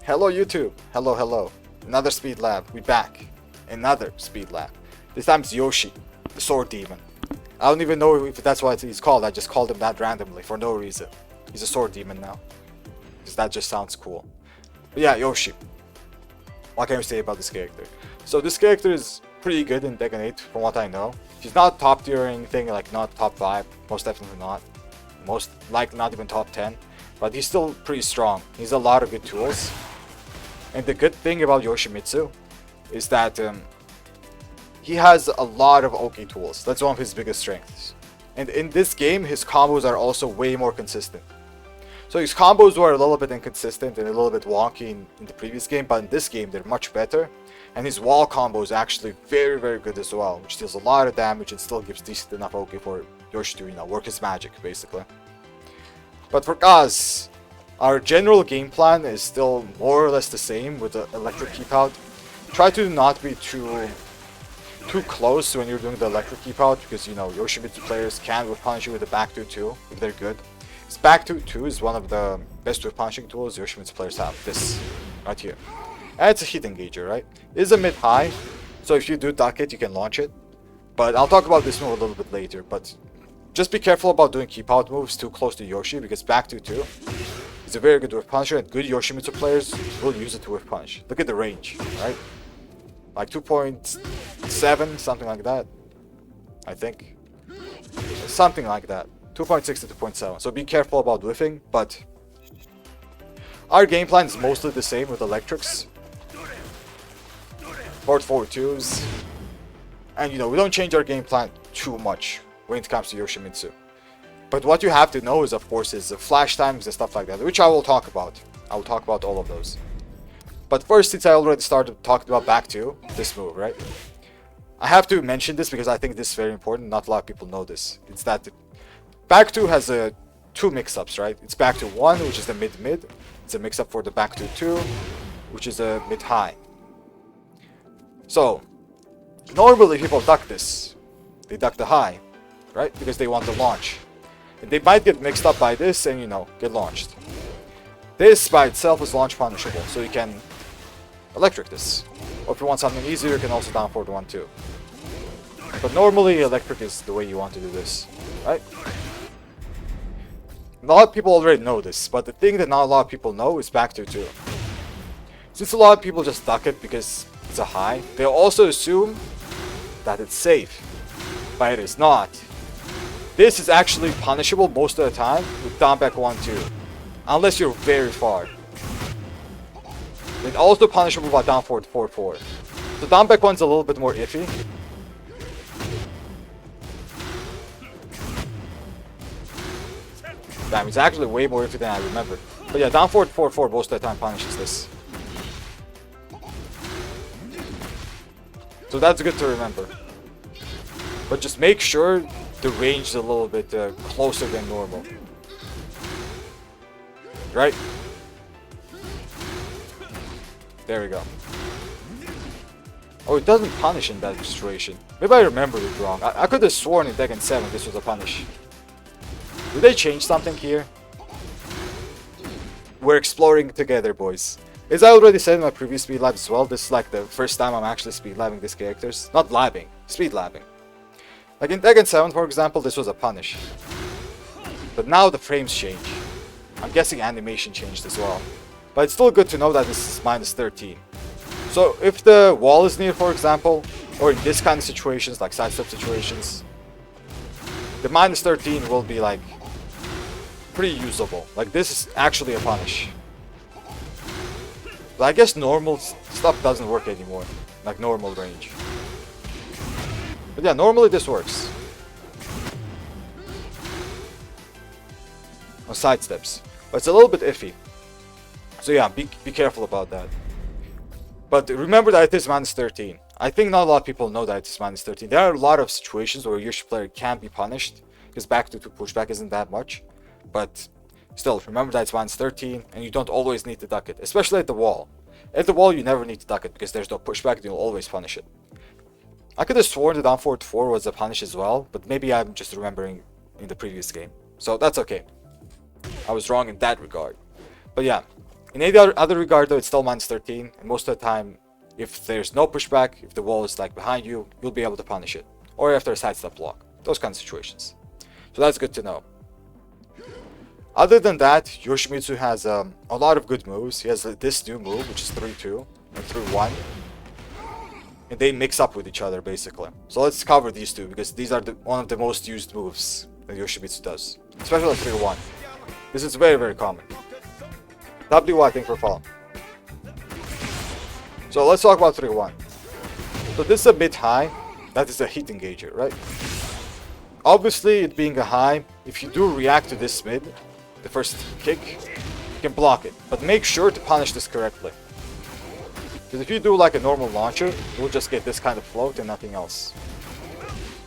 Hello YouTube, hello. Another speed lab, we back. Another speed lab. This time it's Yoshi, the sword demon. I don't even know if that's what he's called, I just called him that randomly for no reason. He's a sword demon now. Because that just sounds cool. But yeah, Yoshi. What can we say about this character? So this character is pretty good in Tekken 8 from what I know. He's not top tier or anything, like not top 5, most definitely not. Most likely not even top 10. But he's still pretty strong. He has a lot of good tools. And the good thing about Yoshimitsu is that he has a lot of OK tools. That's one of his biggest strengths. And in this game, his combos are also way more consistent. So his combos were a little bit inconsistent and a little bit wonky in the previous game, but in this game they're much better. And his wall combo is actually very good as well, which deals a lot of damage and still gives decent enough OK for Yoshi to, work his magic, basically. But for Kaz, our general game plan is still more or less the same with the electric keep out. Try to not be too close when you're doing the electric keep out, because Yoshimitsu players can whip punish you with the back 2-2 if they're good. This back 2-2 is one of the best whip punishing tools Yoshimitsu players have. This right here. And it's a heat engager, right? It is a mid-high, so if you do duck it, you can launch it. But I'll talk about this move a little bit later, but just be careful about doing keep out moves too close to Yoshi, because back 2-2 is a very good whip punisher, and good Yoshimitsu players will use it to whip punish. Look at the range, right? Like 2.7, something like that. I think. Something like that. 2.6 to 2.7. So be careful about whiffing, but our game plan is mostly the same with electrics. Forward 4-2s. And we don't change our game plan too much when it comes to Yoshimitsu. But what you have to know is, of course, is the flash times and stuff like that, which I will talk about. I will talk about all of those. But first, since I already started talking about back 2, this move, right? I have to mention this because I think this is very important. Not a lot of people know this. It's that back 2 has two mix-ups, right? It's back 2-1, which is the mid-mid. It's a mix-up for the back 2-2, which is a mid-high. So, normally people duck this. They duck the high, right? Because they want to launch. And they might get mixed up by this and, get launched. This by itself is launch punishable, so you can electric this. Or if you want something easier, you can also down forward 1-2. But normally electric is the way you want to do this, right? A lot of people already know this, but the thing that not a lot of people know is back 2-2. Since a lot of people just duck it because it's a high, they also assume that it's safe. But it is not. This is actually punishable most of the time with down back 1-2. Unless you're very far. It's also punishable by down forward 4-4. So down back 1's a little bit more iffy. Damn, it's actually way more iffy than I remember. But yeah, down forward 4-4 most of the time punishes this. So that's good to remember. But just make sure the range is a little bit closer than normal. Right? There we go. Oh, it doesn't punish in that situation. Maybe I remembered it wrong. I could have sworn in Tekken 7 this was a punish. Did they change something here? We're exploring together, boys. As I already said in my previous speed labs as well, this is like the first time I'm actually speed labbing these characters. Not labbing, speed labbing. Like in Tekken 7, for example, this was a punish. But now the frames change. I'm guessing animation changed as well. But it's still good to know that this is minus 13. So if the wall is near, for example, or in this kind of situations, like sidestep situations, the minus 13 will be like pretty usable. Like this is actually a punish. But I guess normal stuff doesn't work anymore. Like normal range. But yeah, normally this works. On sidesteps. But it's a little bit iffy. So yeah, be careful about that. But remember that it is minus 13. I think not a lot of people know that it is minus 13. There are a lot of situations where a Yoshi player can be punished, because back to pushback isn't that much. But still, remember that it's minus 13, and you don't always need to duck it, especially at the wall. At the wall, you never need to duck it, because there's no pushback, and you'll always punish it. I could have sworn the down forward 4 was a punish as well, but maybe I'm just remembering in the previous game. So that's okay. I was wrong in that regard. But yeah, In any other regard though, it's still minus 13, and most of the time, if there's no pushback, if the wall is like behind you, you'll be able to punish it. Or after a sidestep block. Those kind of situations. So that's good to know. Other than that, Yoshimitsu has a lot of good moves. He has this new move, which is 3-2 and 3-1. And they mix up with each other, basically. So let's cover these two, because these are one of the most used moves that Yoshimitsu does. Especially 3-1. This is very, very common. W, I think, for fall. So let's talk about 3-1. So this is a bit high. That is a hit engager, right? Obviously, it being a high, if you do react to this mid, the first kick, you can block it. But make sure to punish this correctly. Because if you do like a normal launcher, you'll just get this kind of float and nothing else.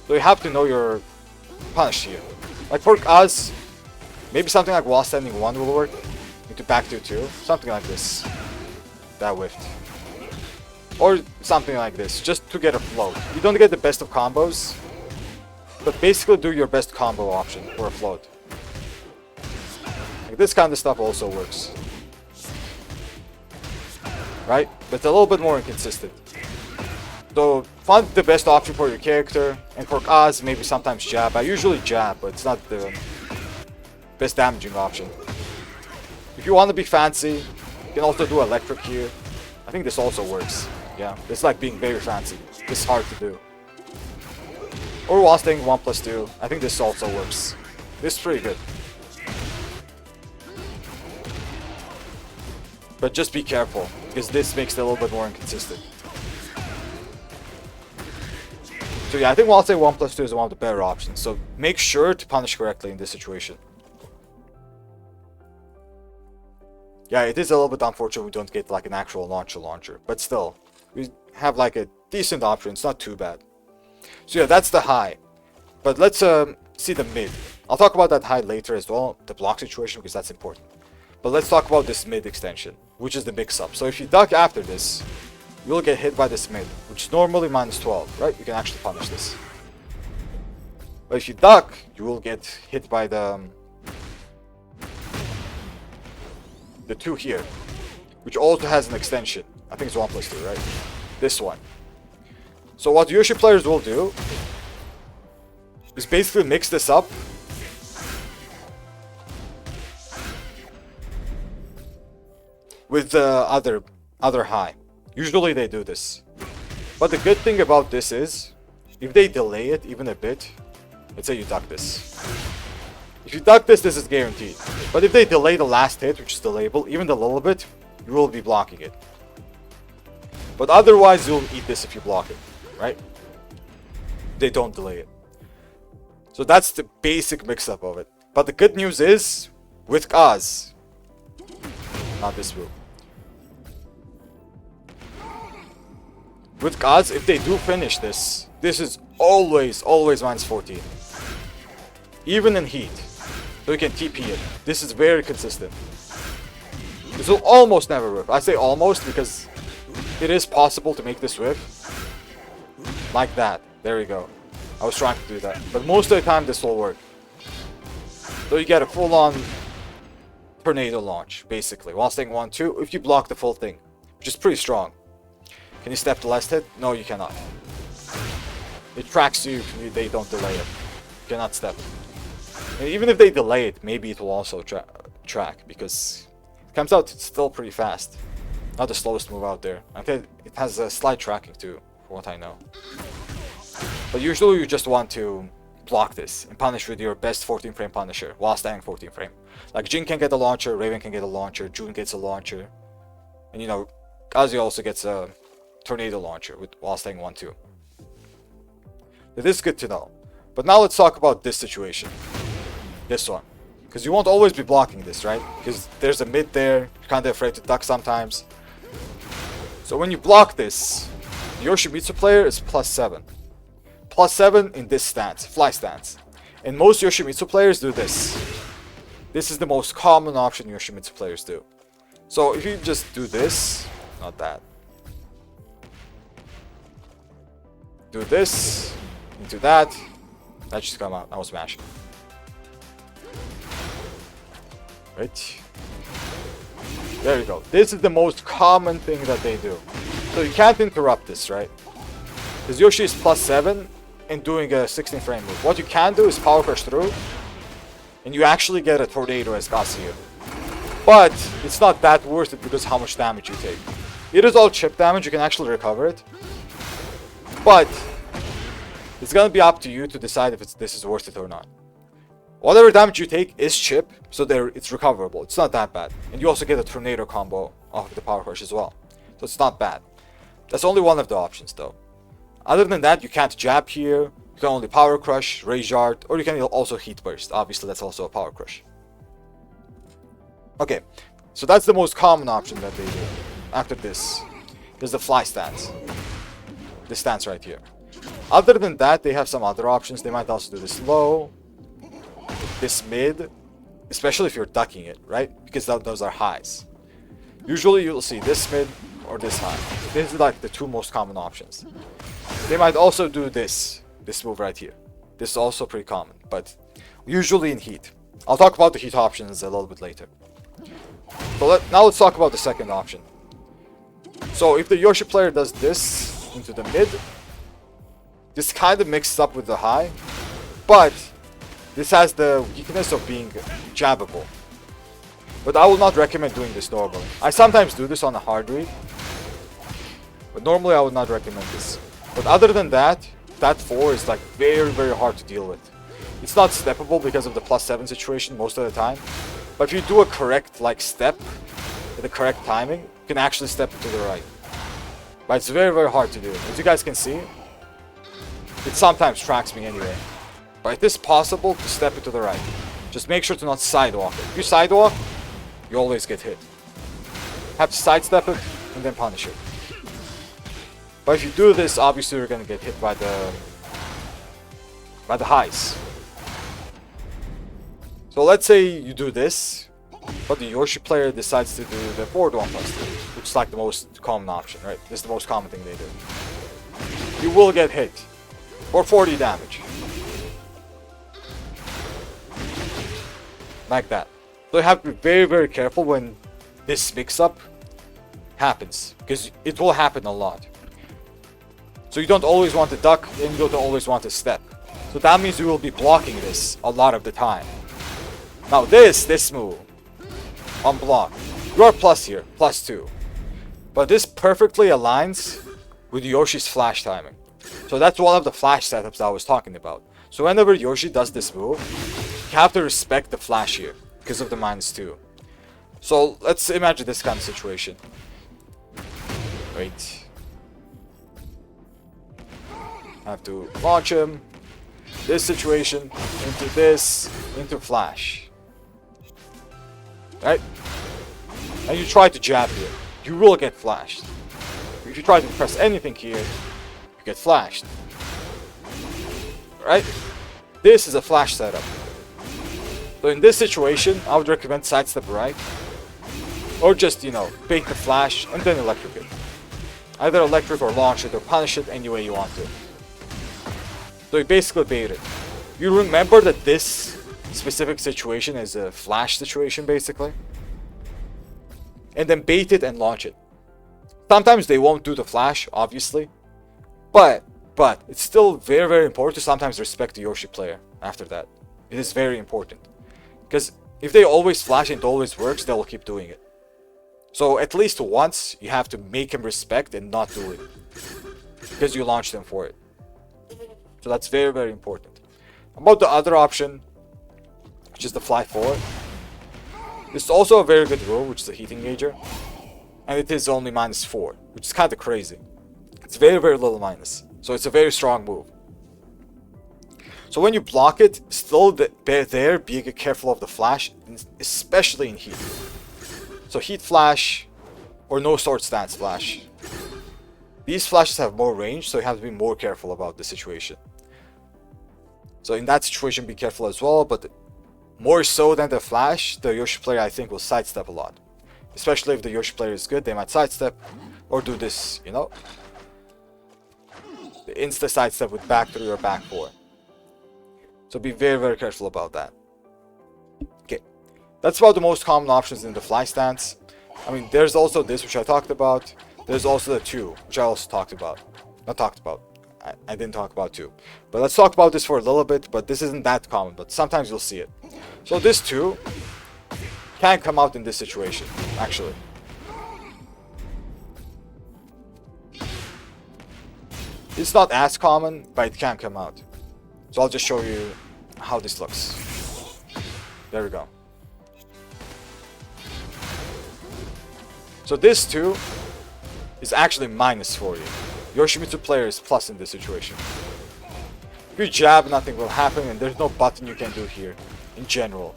So you have to know your punish here. Like for Kaz, maybe something like wall standing 1 will work. Into back 2-2, something like this. That whiffed. Or something like this, just to get a float. You don't get the best of combos, but basically do your best combo option for a float. Like this kind of stuff also works. Right? But it's a little bit more inconsistent. So find the best option for your character, and for Kaz, maybe sometimes jab. I usually jab, but it's not the best damaging option. If you want to be fancy, you can also do electric here. I think this also works. Yeah, it's like being very fancy. This is hard to do. Or while staying 1+2, I think this also works. This is pretty good. But just be careful, because this makes it a little bit more inconsistent. So yeah, I think while staying 1+2 is one of the better options. So make sure to punish correctly in this situation. Yeah, it is a little bit unfortunate we don't get like an actual launcher, but still, we have like a decent option. It's not too bad. So yeah, that's the high. But let's see the mid. I'll talk about that high later as well, the block situation, because that's important. But let's talk about this mid extension, which is the mix-up. So if you duck after this, you'll get hit by this mid, which is normally minus 12, right? You can actually punish this. But if you duck, you will get hit by the 2 here, which also has an extension. I think it's 1+2, right? This one. So what Yoshi players will do is basically mix this up with the other high. Usually they do this. But the good thing about this is, if they delay it even a bit, let's say you duck this. If you duck this, this is guaranteed. But if they delay the last hit, which is the label, even a little bit, you will be blocking it. But otherwise, you'll eat this if you block it, right? They don't delay it. So that's the basic mix-up of it. But the good news is, with Kaz, not this move. With Kaz, if they do finish this, this is always minus 14. Even in heat. So you can TP it. This is very consistent. This will almost never whiff. I say almost because it is possible to make this whiff. Like that. There you go. I was trying to do that. But most of the time this will work. So you get a full-on tornado launch, basically. While staying 1-2, if you block the full thing. Which is pretty strong. Can you step the last hit? No, you cannot. It tracks you if they don't delay it. You cannot step. And even if they delay it, maybe it will also track, because it comes out still pretty fast. Not the slowest move out there. I think it has a slight tracking too, for what I know. But usually you just want to block this and punish with your best 14 frame punisher while staying 14 frame. Like Jin can get a launcher, Raven can get a launcher, June gets a launcher. And you know, Kazuya also gets a tornado launcher while staying 1-2. It is good to know. But now let's talk about this situation. This one. Because you won't always be blocking this, right? Because there's a mid there, you're kind of afraid to duck sometimes. So when you block this, the Yoshimitsu player is +7. +7 in this stance, fly stance. And most Yoshimitsu players do this. This is the most common option Yoshimitsu players do. So if you just do this, not that. Do this, into that, that just come out, I was smashing. Right? There you go. This is the most common thing that they do. So you can't interrupt this, right? Because Yoshi is +7 and doing a 16 frame move. What you can do is power crush through, and you actually get a tornado as Kazuya. But it's not that worth it because how much damage you take. It is all chip damage, you can actually recover it. But it's gonna be up to you to decide if this is worth it or not. Whatever damage you take is chip, so it's recoverable. It's not that bad. And you also get a tornado combo off of the power crush as well. So it's not bad. That's only one of the options though. Other than that, you can't jab here. You can only power crush, rage art, or you can also heat burst. Obviously, that's also a power crush. Okay, so that's the most common option that they do. After this, there's the fly stance. This stance right here. Other than that, they have some other options. They might also do this low, this mid, especially if you're ducking it, right? Because those are highs. Usually you'll see this mid or this high. These are like the two most common options. They might also do this move right here. This is also pretty common, but usually in heat. I'll talk about the heat options a little bit later. So now let's talk about the second option. So if the Yoshi player does this into the mid, this kind of mixes up with the high, but this has the weakness of being jabbable. But I will not recommend doing this normally. I sometimes do this on a hard read, but normally I would not recommend this. But other than that, that 4 is like very, very hard to deal with. It's not steppable because of the +7 situation most of the time. But if you do a correct like step with the correct timing, you can actually step it to the right. But it's very, very hard to do. As you guys can see, it sometimes tracks me anyway. But it is possible to step it to the right. Just make sure to not sidewalk it. If you sidewalk, you always get hit. Have to sidestep it and then punish it. But if you do this, obviously you're gonna get hit by the highs. So let's say you do this, but the Yoshi player decides to do the forward 1+3, which is like the most common option, right? This is the most common thing they do. You will get hit for 40 damage. Like that. So you have to be very, very careful when this mix-up happens, because it will happen a lot. So you don't always want to duck, and you don't always want to step. So that means you will be blocking this a lot of the time. Now this move, on block, you are plus here, +2. But this perfectly aligns with Yoshi's flash timing. So that's one of the flash setups I was talking about. So whenever Yoshi does this move, you have to respect the flash here, because of the -2. So let's imagine this kind of situation. Wait. I have to launch him. This situation, into this, into flash. Right? And you try to jab here. You will get flashed. If you try to press anything here, you get flashed. Right? This is a flash setup. So in this situation, I would recommend sidestep right. Or just, you know, bait the flash and then electric it. Either electric or launch it or punish it any way you want to. So you basically bait it. You remember that this specific situation is a flash situation basically. And then bait it and launch it. Sometimes they won't do the flash, obviously. But it's still very, very important to sometimes respect the Yoshi player after that. It is very important. Because if they always flash and it always works, they will keep doing it. So at least once, you have to make him respect and not do it. Because you launched them for it. So that's very, very important. About the other option, which is the fly forward. This is also a very good rule, which is a heat engager. And it is only -4, which is kind of crazy. It's very, very little minus. So it's a very strong move. So when you block it, still there, be careful of the flash, especially in heat. So heat flash, or no sword stance flash. These flashes have more range, so you have to be more careful about the situation. So in that situation, be careful as well, but more so than the flash, the Yoshi player I think will sidestep a lot. Especially if the Yoshi player is good, they might sidestep, or do this, you know? The insta sidestep with back 3 or back 4. So be very, very careful about that. Okay, that's about the most common options in the fly stance. I mean, there's also this, which I talked about. There's also the 2, which I also talked about. Not talked about. I didn't talk about 2. But let's talk about this for a little bit, but this isn't that common, but sometimes you'll see it. So this 2 can come out in this situation, actually. It's not as common, but it can come out. So I'll just show you how this looks. There we go. So this 2 is actually minus for you. Yoshimitsu player is plus in this situation. If you jab, nothing will happen, and there's no button you can do here, in general.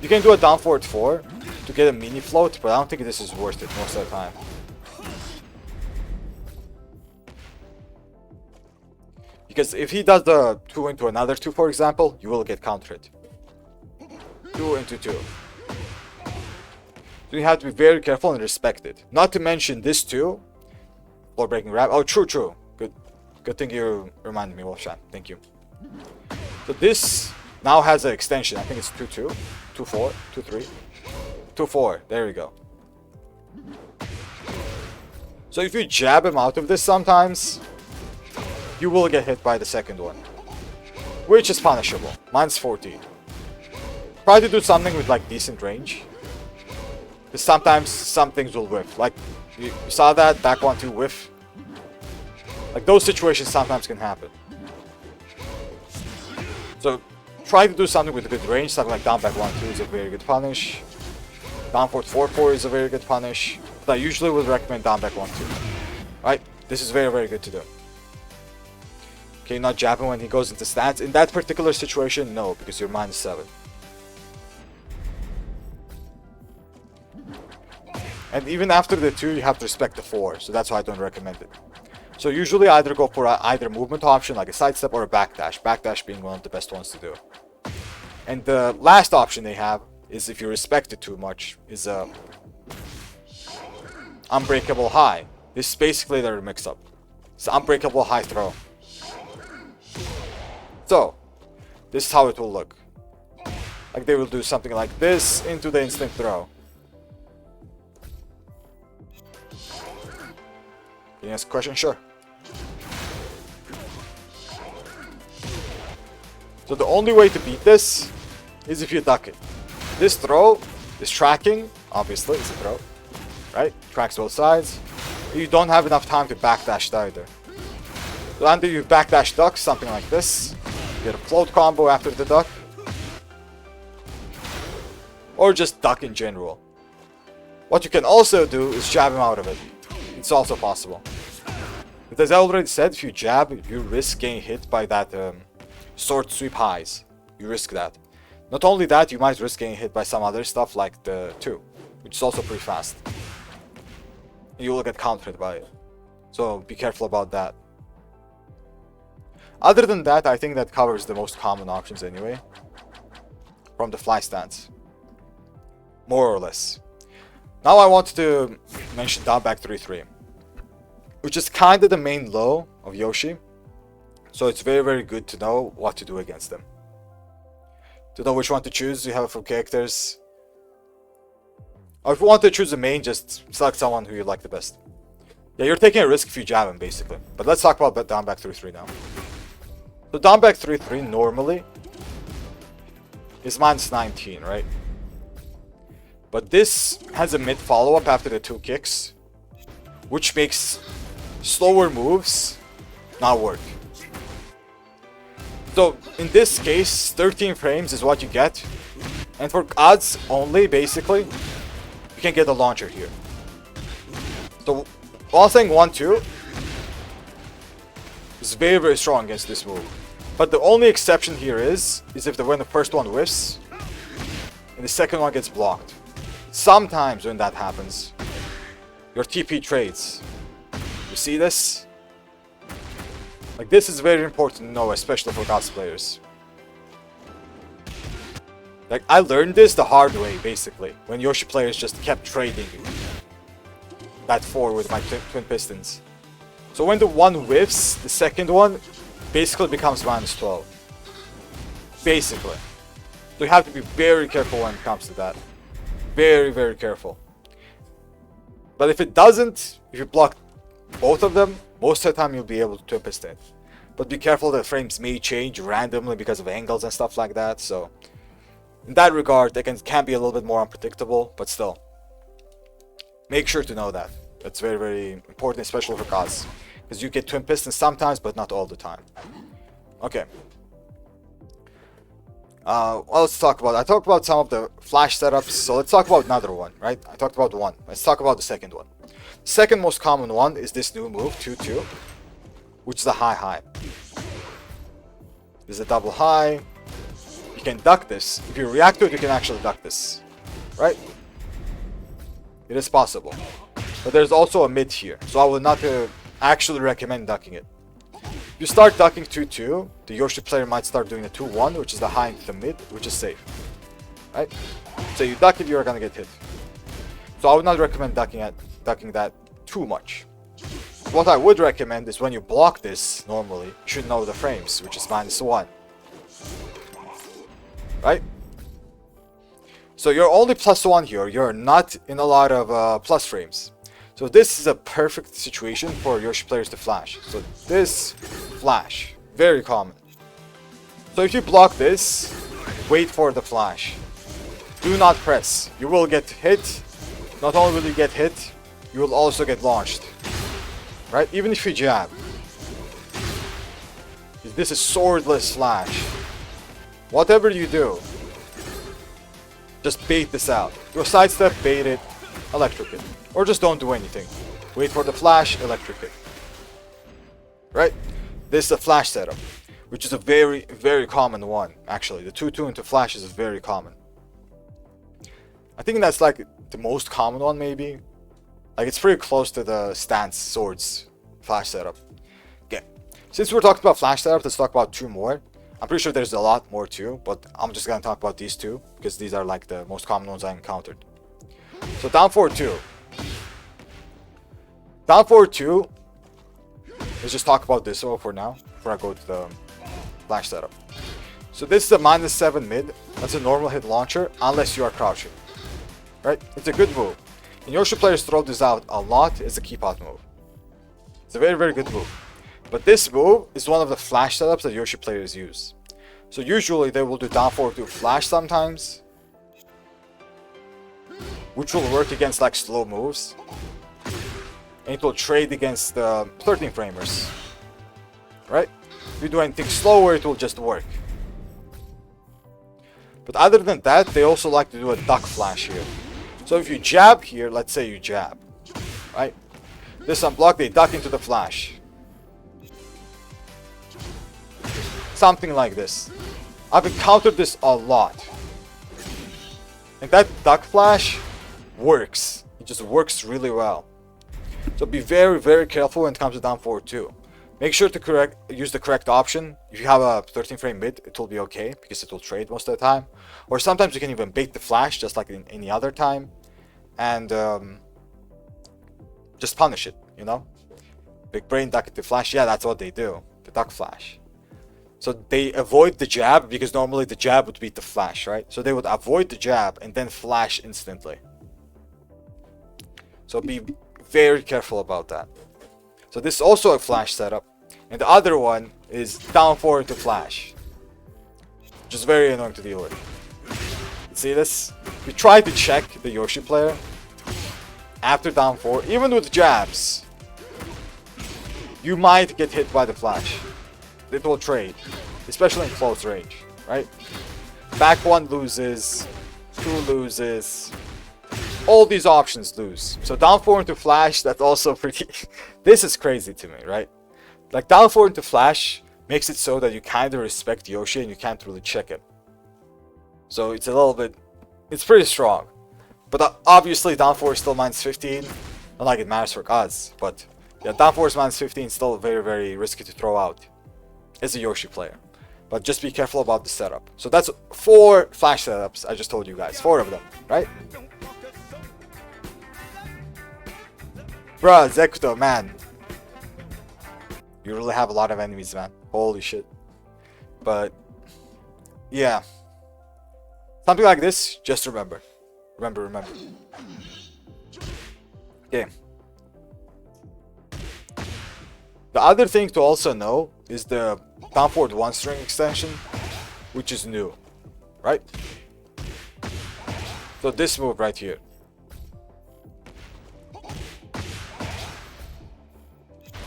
You can do a down forward 4 to get a mini float, but I don't think this is worth it most of the time. Because if he does the 2 into another 2, for example, you will get countered. 2 into 2. So you have to be very careful and respect it. Not to mention this 2. Floor breaking grab. Oh, true. Good thing you reminded me, Wolfshan. Thank you. So this now has an extension. I think it's 2-2, 2-4, 2-3, 2-4. There we go. So if you jab him out of this sometimes, you will get hit by the second one, which is punishable. Mine's 14. Try to do something with like decent range, because sometimes some things will whiff. Like you saw that back 1-2 whiff. Like those situations sometimes can happen. So try to do something with a good range. Something like down back 1-2 is a very good punish. Down forward 4-4 is a very good punish. But I usually would recommend down back 1-2. Right? This is very good to do. Can you not jab him when he goes into stance? In that particular situation, no, because you're minus 7. And even after the 2, you have to respect the 4, so that's why I don't recommend it. So usually I either go for either movement option, like a sidestep, or a backdash. Backdash being one of the best ones to do. And the last option they have is, if you respect it too much, is a unbreakable high. This is basically their mix-up. It's an unbreakable high throw. So, this is how it will look. Like they will do something like this into the instant throw. Can you ask a question? Sure. So the only way to beat this is if you duck it. This throw is tracking, obviously, it's a throw. Right? Tracks both sides. You don't have enough time to backdash either. So either you backdash duck, something like this. Get a float combo after the duck. Or just duck in general. What you can also do is jab him out of it. It's also possible. But as I already said, if you jab, you risk getting hit by that sword sweep highs. You risk that. Not only that, you might risk getting hit by some other stuff like the 2, which is also pretty fast. You will get countered by it. So be careful about that. Other than that, I think that covers the most common options anyway. From the fly stance. More or less. Now I want to mention down back 3-3. Which is kind of the main low of Yoshi. So it's very good to know what to do against them. To know which one to choose, you have it from characters. Or if you want to choose a main, just select someone who you like the best. Yeah, you're taking a risk if you jab him, basically. But let's talk about down back 3-3 now. So down back 3-3 normally is minus 19, right? But this has a mid follow-up after the 2 kicks, which makes slower moves not work. So in this case, 13 frames is what you get. And for odds only, basically, you can get a launcher here. So while saying 1-2 is very strong against this move. But the only exception here is if when the first one whiffs and the second one gets blocked. Sometimes when that happens, your TP trades. You see this? Like, this is very important to know, especially for GOTS players. Like, I learned this the hard way, basically, when Yoshi players just kept trading that 4 with my twin pistons. So when the one whiffs, the second one basically becomes minus 12. Basically. So you have to be very careful when it comes to that. Very careful. But if it doesn't, if you block both of them, most of the time you'll be able to twist it. But be careful that frames may change randomly because of angles and stuff like that. So in that regard, they can be a little bit more unpredictable, but still, make sure to know that. That's very, very important, especially for Kaz, because you get twin pistons sometimes, but not all the time. Okay. Well, let's talk about. I talked about some of the flash setups, so let's talk about another one, right? I talked about one. Let's talk about the second one. Second most common one is this new move, 2-2, which is a high. There's a double high. You can duck this. If you react to it, you can actually duck this, right? It is possible. But there's also a mid here, so I would not actually recommend ducking it. If you start ducking 2-2, the Yoshi player might start doing a 2-1, which is the high into the mid, which is safe, right? So you duck it, you're gonna get hit. So I would not recommend ducking that too much. What I would recommend is when you block this, normally, you should know the frames, which is -1. Right? So you're only +1 here, you're not in a lot of plus frames. So this is a perfect situation for Yoshi players to flash. So this, flash, very common. So if you block this, wait for the flash. Do not press. You will get hit. Not only will you get hit, you will also get launched. Right? Even if you jab. This is swordless flash. Whatever you do, just bait this out. Go sidestep, bait it, electrocute. Or just don't do anything. Wait for the flash, electrocute. Right? This is a flash setup, which is a very, very common one, actually. The 2-2 into flash is very common. I think that's like the most common one, maybe. Like, it's pretty close to the stance swords flash setup. Okay. Since we're talking about flash setup, let's talk about two more. I'm pretty sure there's a lot more too, but I'm just gonna talk about these two because these are like the most common ones I encountered. So down 4-2. Down 4-2. Let's just talk about this for now before I go to the flash setup. So this is a -7 mid. That's a normal hit launcher unless you are crouching. Right? It's a good move. And Yoshi players throw this out a lot as a keep out move. It's a very, very good move. But this move is one of the flash setups that Yoshi players use. So usually they will do down 4-2 flash sometimes, which will work against like slow moves. And it will trade against the 13 framers. Right? If you do anything slower, it will just work. But other than that, they also like to do a duck flash here. So if you jab here, let's say you jab, right? This unblock, they duck into the flash. Something like this. I've encountered this a lot. And that duck flash works. It just works really well. So be very, very careful when it comes to down 4-2. Make sure to use the correct option. If you have a 13 frame mid, it will be okay because it will trade most of the time. Or sometimes you can even bait the flash just like in any other time. And just punish it, you know? Big brain duck into flash. Yeah, that's what they do. The duck flash. So they avoid the jab because normally the jab would beat the flash, right? So they would avoid the jab and then flash instantly. So be very careful about that. So this is also a flash setup. And the other one is down 4 into flash. Which is very annoying to deal with. See this? You try to check the Yoshi player after down 4, even with jabs. You might get hit by the flash. It will trade, especially in close range, right? Back 1 loses, 2 loses. All these options lose. So down 4 into flash, that's also pretty... This is crazy to me, right? Like down 4 into flash makes it so that you kind of respect Yoshi and you can't really check it. So it's a little bit... It's pretty strong. But obviously down 4 is still -15. Not like it matters for Kaz. But yeah, down 4 is -15, still very, very risky to throw out as a Yoshi player. But just be careful about the setup. So that's 4 flash setups I just told you guys. 4 of them, right? Bruh, Zekuto, man. You really have a lot of enemies, man. Holy shit. But, yeah. Something like this, just remember. Remember. Okay. The other thing to also know is the down forward 1 string extension, which is new, right? So this move right here.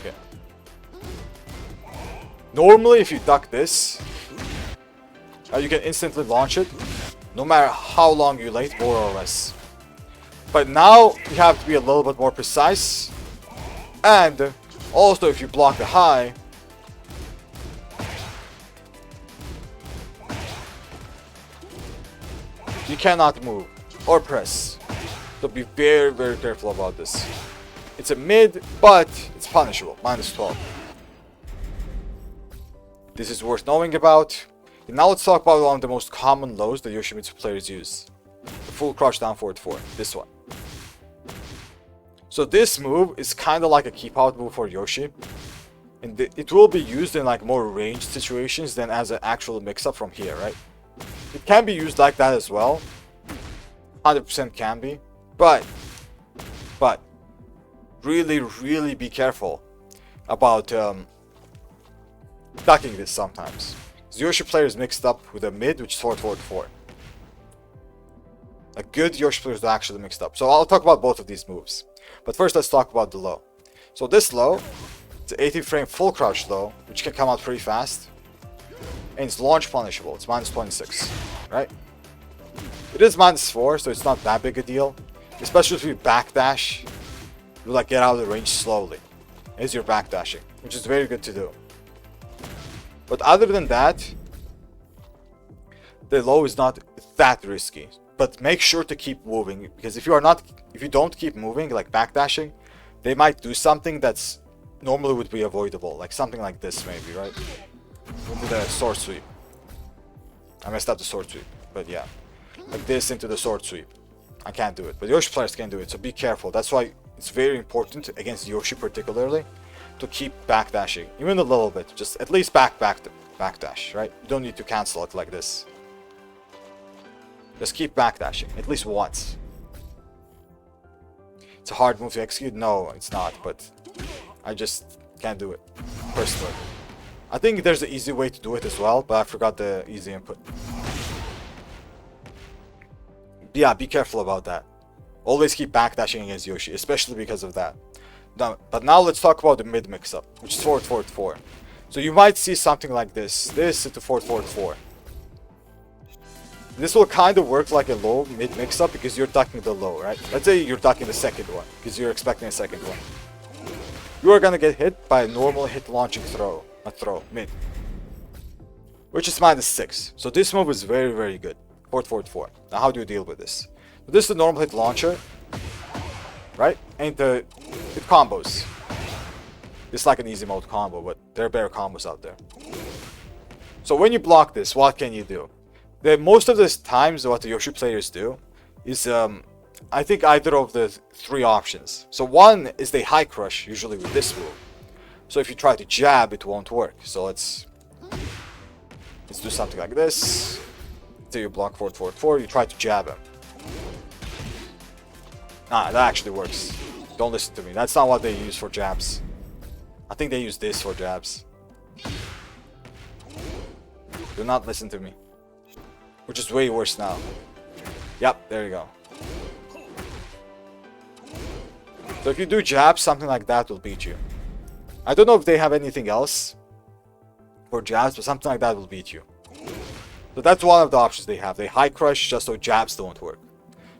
Okay. Normally, if you duck this, you can instantly launch it, no matter how long you late, more or less. But now you have to be a little bit more precise, and also if you block the high, you cannot move or press. So be very, very careful about this. It's a mid, but it's punishable. -12. This is worth knowing about. And now let's talk about one of the most common lows that Yoshimitsu players use. The full crouch down forward 4. This one. So this move is kind of like a keep out move for Yoshi. And it will be used in like more ranged situations than as an actual mix-up from here, right? It can be used like that as well. 100% can be. But really, really be careful about ducking this sometimes. Yoshi player is mixed up with a mid, which is forward 4. A good Yoshi player is actually mixed up. So I'll talk about both of these moves. But first let's talk about the low. So this low, it's an 80 frame full crouch low, which can come out pretty fast. And it's launch punishable. It's -26, right? It is -4, so it's not that big a deal. Especially if you backdash, you like get out of the range slowly as you're backdashing, which is very good to do. But other than that, the low is not that risky. But make sure to keep moving, because if you don't keep moving, like backdashing, they might do something that's normally would be avoidable, like something like this maybe, right? Into the sword sweep. I messed up the sword sweep, but yeah, like this into the sword sweep. I can't do it, but Yoshi players can do it, so be careful. That's why it's very important against Yoshi particularly to keep backdashing, even a little bit. Just at least backdash, right? You don't need to cancel it like this. Just keep backdashing, at least once. It's a hard move to execute? No, it's not, but I just can't do it, personally. I think there's an easy way to do it as well, but I forgot the easy input. Yeah, be careful about that. Always keep backdashing against Yoshi, especially because of that. But now let's talk about the mid mix-up, which is forward 4. So you might see something like this. This into forward 4. This will kind of work like a low mid mix-up because you're ducking the low, right? Let's say you're ducking the second one because you're expecting a second one. You are gonna get hit by a normal hit launching throw, mid, which is -6. So this move is very, very good. Forward 4. Now how do you deal with this? This is the normal hit launcher, right? And it combos. It's like an easy mode combo, but there are better combos out there. So when you block this, what can you do? Most of the times what the Yoshi players do is I think either of the 3 options. So one is they high crush, usually with this move. So if you try to jab, it won't work. So let's do something like this. So you block forward 4, you try to jab him. Nah, that actually works. Don't listen to me. That's not what they use for jabs. I think they use this for jabs. Do not listen to me. Which is way worse now. Yep, there you go. So if you do jabs, something like that will beat you. I don't know if they have anything else for jabs, but something like that will beat you. So that's one of the options they have. They high crush just so jabs don't work.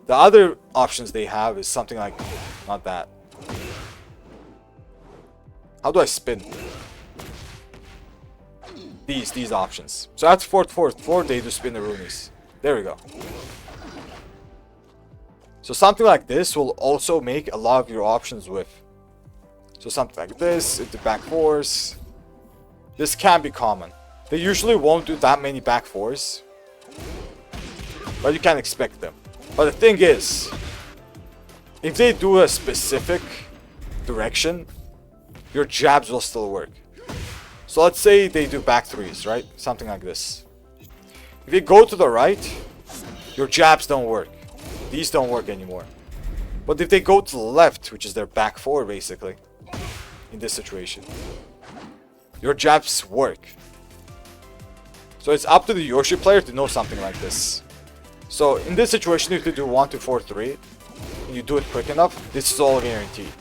The other options they have is something like, not that. How do I spin? These options. So that's forward 4, they do spin the Runis. There we go. So something like this will also make a lot of your options whiff. So something like this, into back 4s. This can be common. They usually won't do that many back 4s. But you can expect them. But the thing is, if they do a specific direction, your jabs will still work. So let's say they do back 3s, right? Something like this. If you go to the right, your jabs don't work. These don't work anymore. But if they go to the left, which is their back four basically, in this situation, your jabs work. So it's up to the Yoshi player to know something like this. So in this situation, if you do 1, 2, 4, 3, and you do it quick enough, this is all guaranteed.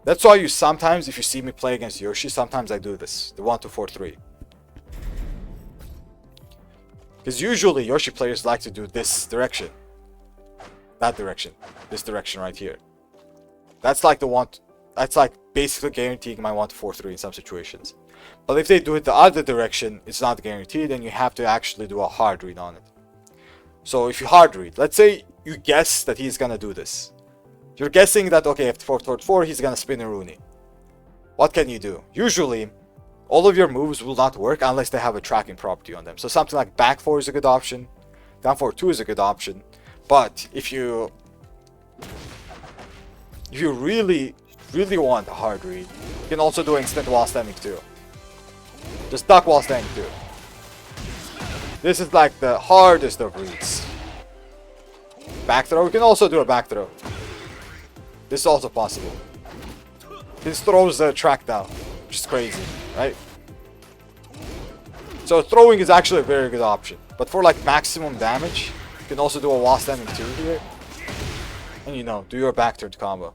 That's why you sometimes, if you see me play against Yoshi, sometimes I do this, the 1, 2, 4, 3. Because usually Yoshi players like to do this direction. That direction. This direction right here. That's like the one, that's like basically guaranteeing my 1, 2, 4, 3 in some situations. But if they do it the other direction, it's not guaranteed, and you have to actually do a hard read on it. So if you hard read, let's say you guess that he's gonna do this. You're guessing that, okay, after 4, 4, 4, he's gonna spin a Rooney. What can you do? Usually, all of your moves will not work unless they have a tracking property on them. So something like back 4 is a good option. Down 4, 2 is a good option. But if you really want a hard read, you can also do instant while standing too. Just duck while standing too. This is like the hardest of reads. Back throw, you can also do a back throw. This is also possible. This throws the track down, which is crazy, right? So throwing is actually a very good option. But for like maximum damage, you can also do a while standing 2 here. And you know, do your back turn combo.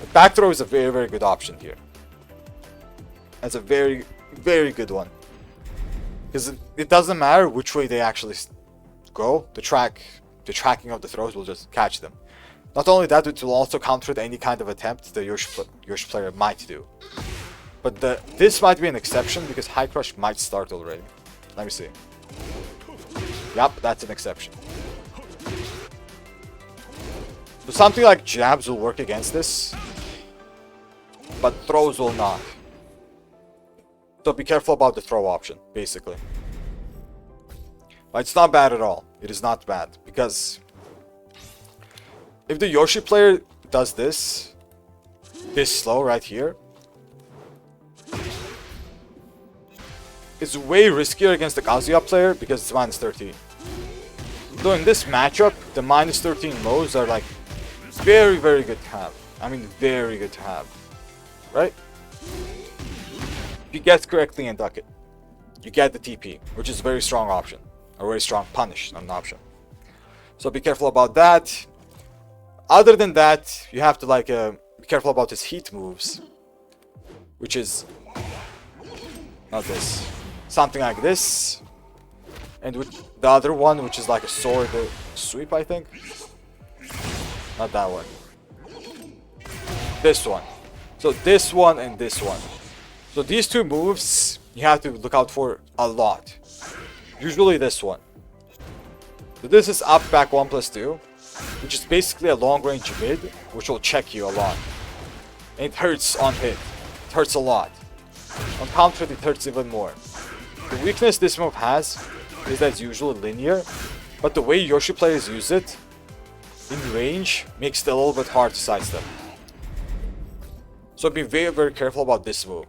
The back throw is a very, very good option here. That's a very, very good one. Because it doesn't matter which way they actually go, the tracking of the throws will just catch them. Not only that, it will also counter any kind of attempt the Yoshi player might do. But this might be an exception because High Crush might start already. Let me see. Yup, that's an exception. So something like jabs will work against this, but throws will not. So be careful about the throw option, basically. But it's not bad at all. It is not bad, because if the Yoshi player does this slow right here, it's way riskier against the Kazuya player because it's minus 13. So in this matchup, the minus 13 moves are like very, very good to have. I mean, very good to have. Right? If you guess correctly and duck it, you get the TP, which is a very strong option. A very strong punish, not an option. So be careful about that. Other than that, you have to like be careful about his heat moves, which is not this. Something like this. And with the other one, which is like a sword sweep, I think. Not that one. This one. So this one and this one. So these two moves, you have to look out for a lot. Usually this one. So this is up back 1+2, which is basically a long range mid, which will check you a lot. And it hurts on hit. It hurts a lot. On counter, it hurts even more. The weakness this move has is that it's usually linear, but the way Yoshi players use it in range makes it a little bit hard to sidestep. So be very, very careful about this move.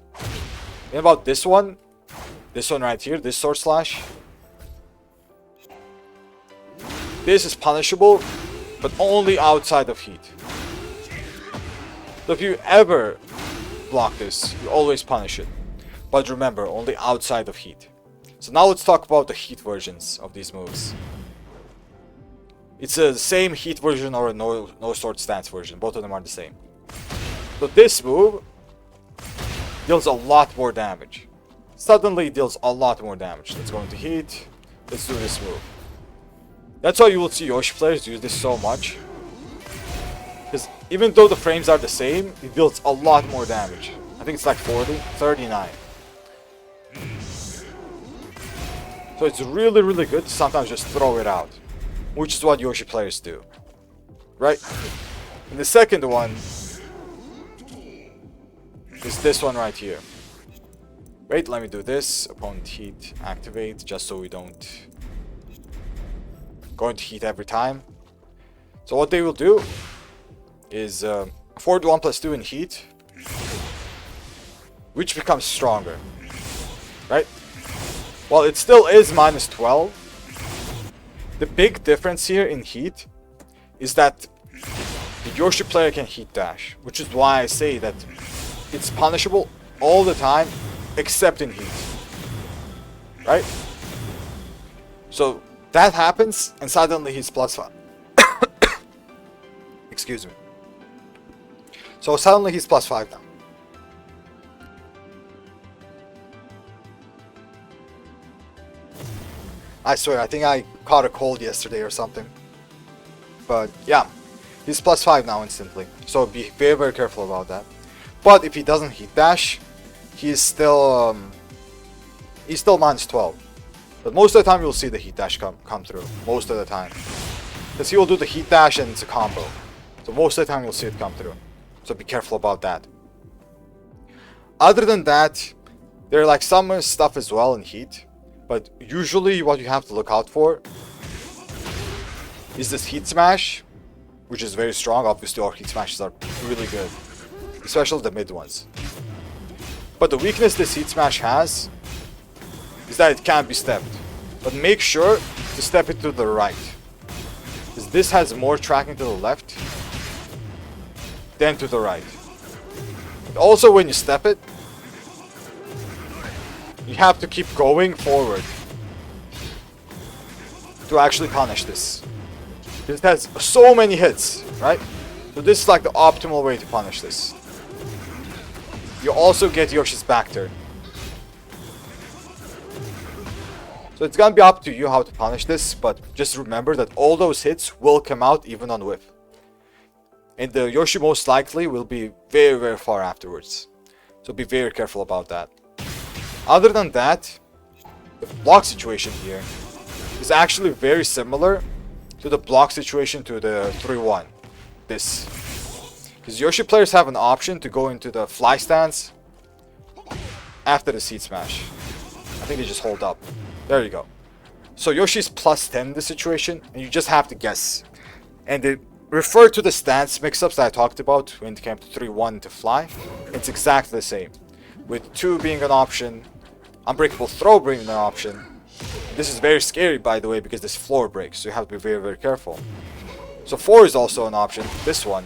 And about this one right here, this sword slash. This is punishable, but only outside of heat. So if you ever block this, you always punish it. But remember, only outside of heat. So now let's talk about the heat versions of these moves. It's the same heat version or a no sword stance version. Both of them are the same. So this move deals a lot more damage. Suddenly deals a lot more damage. Let's go into heat. Let's do this move. That's why you will see Yoshi players use this so much. Because even though the frames are the same, it deals a lot more damage. I think it's like 39. So it's really, really good to sometimes just throw it out. Which is what Yoshi players do. Right? And the second one is this one right here. Wait, let me do this. Opponent heat activate, just so we don't go into heat every time. So what they will do is forward 1+2 in heat, which becomes stronger. Right? While it still is minus 12, the big difference here in heat is that The Yoshi player can heat dash, which is why I say that it's punishable all the time, except in heat. Right? So that happens, and suddenly he's +5. Excuse me. So suddenly he's +5 now. I swear, I think I caught a cold yesterday or something. But yeah, he's +5 now instantly. So be very, very careful about that. But if he doesn't heat dash, he's still -12. But most of the time you'll see the heat dash come through. Most of the time. Because he will do the heat dash and it's a combo. So most of the time you'll see it come through. So be careful about that. Other than that, there are like some stuff as well in heat. But usually what you have to look out for is this heat smash, which is very strong. Obviously our heat smashes are really good, especially the mid ones. But the weakness this heat smash has is that it can't be stepped. But make sure to step it to the right, because this has more tracking to the left than to the right. And also when you step it, you have to keep going forward to actually punish this. It has so many hits, right? So this is like the optimal way to punish this. You also get Yoshi's back turn. So it's gonna be up to you how to punish this, but just remember that all those hits will come out even on whiff. And the Yoshi most likely will be very, very far afterwards. So be very careful about that. Other than that, the block situation here is actually very similar to the block situation to the 3-1. This. Because Yoshi players have an option to go into the fly stance after the seed smash. I think they just hold up. There you go. So Yoshi's +10 in this situation, and you just have to guess. And they refer to the stance mix-ups that I talked about when it came to 3-1 to fly. It's exactly the same. With 2 being an option, unbreakable throw being an option. This is very scary, by the way, because this floor breaks, so you have to be very, very careful. So 4 is also an option, this one.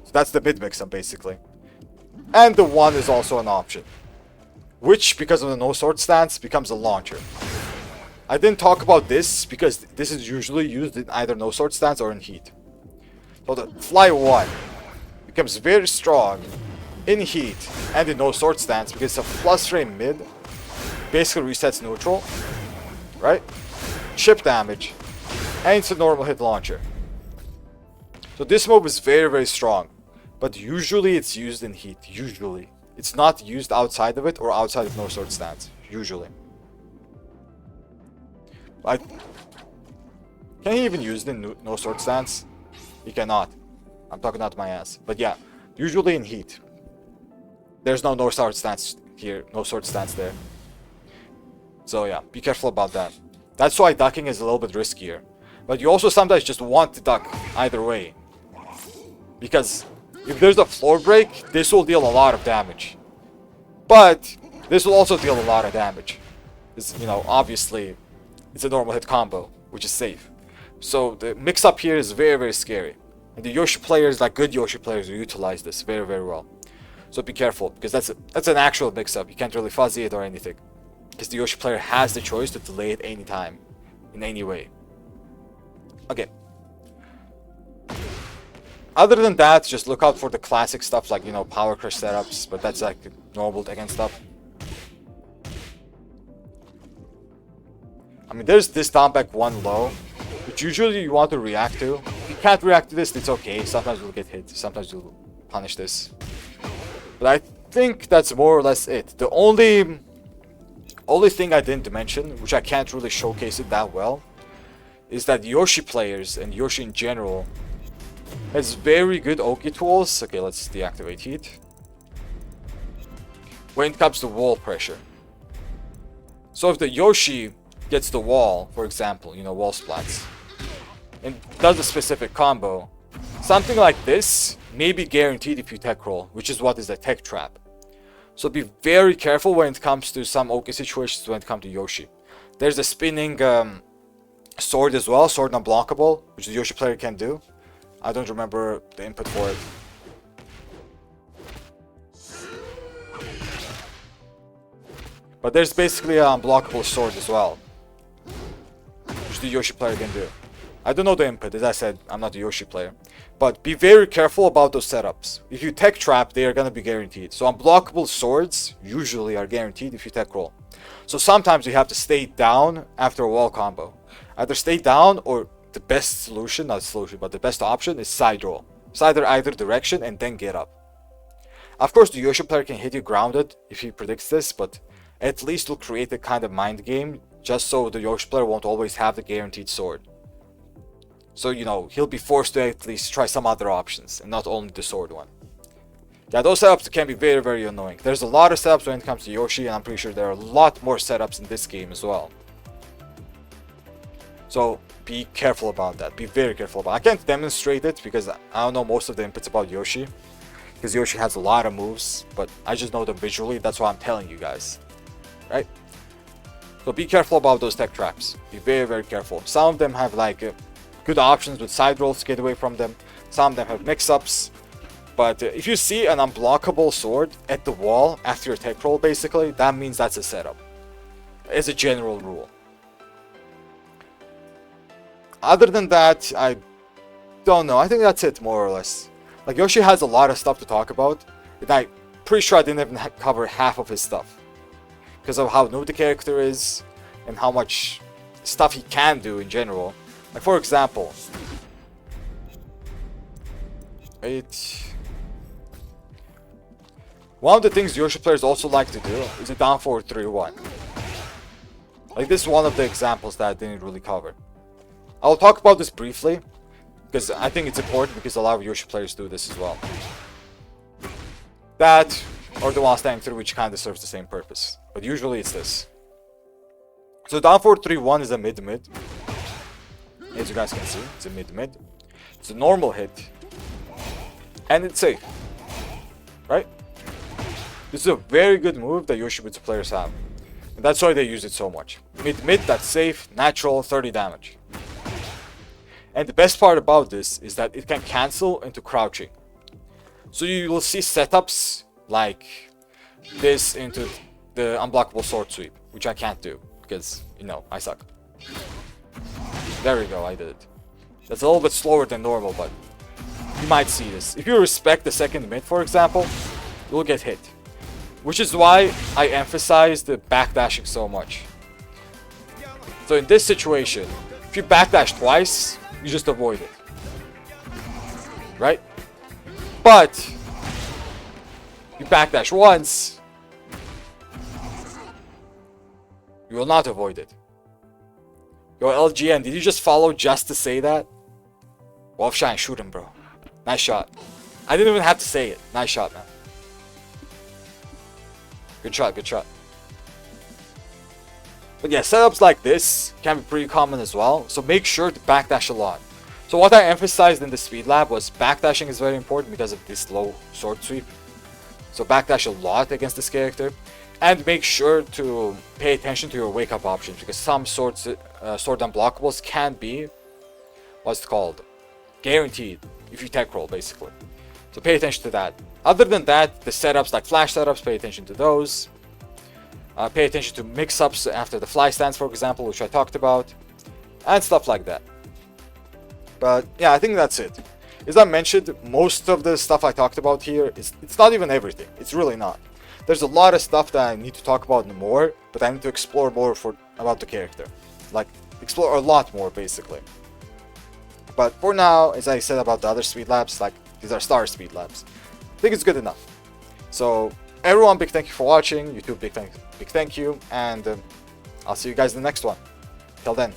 So that's the mid mix-up, basically. And the 1 is also an option, which, because of the no sword stance, becomes a launcher. I didn't talk about this because this is usually used in either no sword stance or in heat. So the fly 1 becomes very strong in heat and in no sword stance because it's a plus frame mid, basically resets neutral, right? Chip damage, and it's a normal hit launcher. So this move is very, very strong, but usually it's used in heat. Usually it's not used outside of it or outside of no sword stance. Usually, can he even use it in no sword stance? He cannot. I'm talking out my ass. But yeah, usually in heat. There's no sword stance here, no sword stance there. So yeah, be careful about that. That's why ducking is a little bit riskier. But you also sometimes just want to duck either way. Because if there's a floor break, this will deal a lot of damage. But this will also deal a lot of damage. It's, you know, obviously, it's a normal hit combo, which is safe. So the mix-up here is very, very scary. And the Yoshi players, like good Yoshi players, will utilize this very, very well. So be careful, because that's an actual mix-up. You can't really fuzzy it or anything. Because the Yoshi player has the choice to delay it any time, in any way. Okay. Other than that, just look out for the classic stuff like, you know, power crush setups, but that's like normal Tekken stuff. I mean, there's this down back 1 low, which usually you want to react to. If you can't react to this, it's okay. Sometimes you'll get hit, sometimes you'll punish this. But I think that's more or less it. The only thing I didn't mention, which I can't really showcase it that well, is that Yoshi players and Yoshi in general has very good Oki tools. Okay, let's deactivate heat. When it comes to wall pressure. So if the Yoshi gets the wall, for example, you know, wall splats, and does a specific combo, something like this may be guaranteed if you tech roll, which is what is a tech trap. So be very careful when it comes to some Oki situations when it comes to Yoshi. There's a spinning Sword as well, sword unblockable, which the Yoshi player can do. I don't remember the input for it. But there's basically an unblockable sword as well, which the Yoshi player can do. I don't know the input, as I said, I'm not a Yoshi player. But be very careful about those setups. If you tech trap, they are gonna be guaranteed. So unblockable swords usually are guaranteed if you tech roll. So sometimes you have to stay down after a wall combo. Either stay down, or the best solution, not solution, but the best option is side roll. It's either direction and then get up. Of course, the Yoshi player can hit you grounded if he predicts this, but at least will create a kind of mind game, just so the Yoshi player won't always have the guaranteed sword. So, you know, he'll be forced to at least try some other options, and not only the sword one. Yeah, those setups can be very, very annoying. There's a lot of setups when it comes to Yoshi, and I'm pretty sure there are a lot more setups in this game as well. So, be careful about that. Be very careful about it. I can't demonstrate it, because I don't know most of the inputs about Yoshi. Because Yoshi has a lot of moves, but I just know them visually, that's why I'm telling you guys. Right? So be careful about those tech traps. Be very, very careful. Some of them have like good options with side rolls to get away from them. Some of them have mix-ups. But if you see an unblockable sword at the wall after your tech roll, basically, that means that's a setup. As a general rule. Other than that, I don't know. I think that's it, more or less. Like, Yoshi has a lot of stuff to talk about, and I'm pretty sure I didn't even cover half of his stuff. Because of how new the character is, and how much stuff he can do in general. Like, for example... One of the things Yoshi players also like to do is a down forward 3-1. Like, this is one of the examples that I didn't really cover. I'll talk about this briefly, because I think it's important, because a lot of Yoshi players do this as well. That, or the one standing through, which kind of serves the same purpose. But usually it's this. So down forward 3-1 is a mid-mid. As you guys can see, it's a mid-mid. It's a normal hit. And it's safe. Right? This is a very good move that Yoshimitsu players have. And that's why they use it so much. Mid-mid, that's safe, natural, 30 damage. And the best part about this is that it can cancel into crouching. So you will see setups like this into the unblockable sword sweep, which I can't do because, you know, I suck. There we go, I did it. That's a little bit slower than normal, but you might see this. If you respect the second mid, for example, you'll get hit. Which is why I emphasize the backdashing so much. So in this situation, if you backdash twice, you just avoid it. Right? But you backdash once, you will not avoid it. Yo, LGN, did you just follow just to say that? Wolf Shine, shoot him, bro. Nice shot. I didn't even have to say it. Nice shot, man. Good shot, good shot. But yeah, setups like this can be pretty common as well, so make sure to backdash a lot. So what I emphasized in the speed lab was backdashing is very important because of this low sword sweep. So backdash a lot against this character. And make sure to pay attention to your wake up options, because some sword unblockables can be, what's it called, guaranteed if you tech roll, basically. So pay attention to that. Other than that, the setups like flash setups, pay attention to those. Pay attention to mix-ups after the fly stance, for example, which I talked about. And stuff like that. But yeah, I think that's it. As I mentioned, most of the stuff I talked about here, it's not even everything. It's really not. There's a lot of stuff that I need to talk about more, but I need to explore more about the character. Like, explore a lot more, basically. But for now, as I said about the other speed labs, like, these are star speed labs. I think it's good enough. So, everyone, big thank you for watching. YouTube, big thank you. And I'll see you guys in the next one. Till then.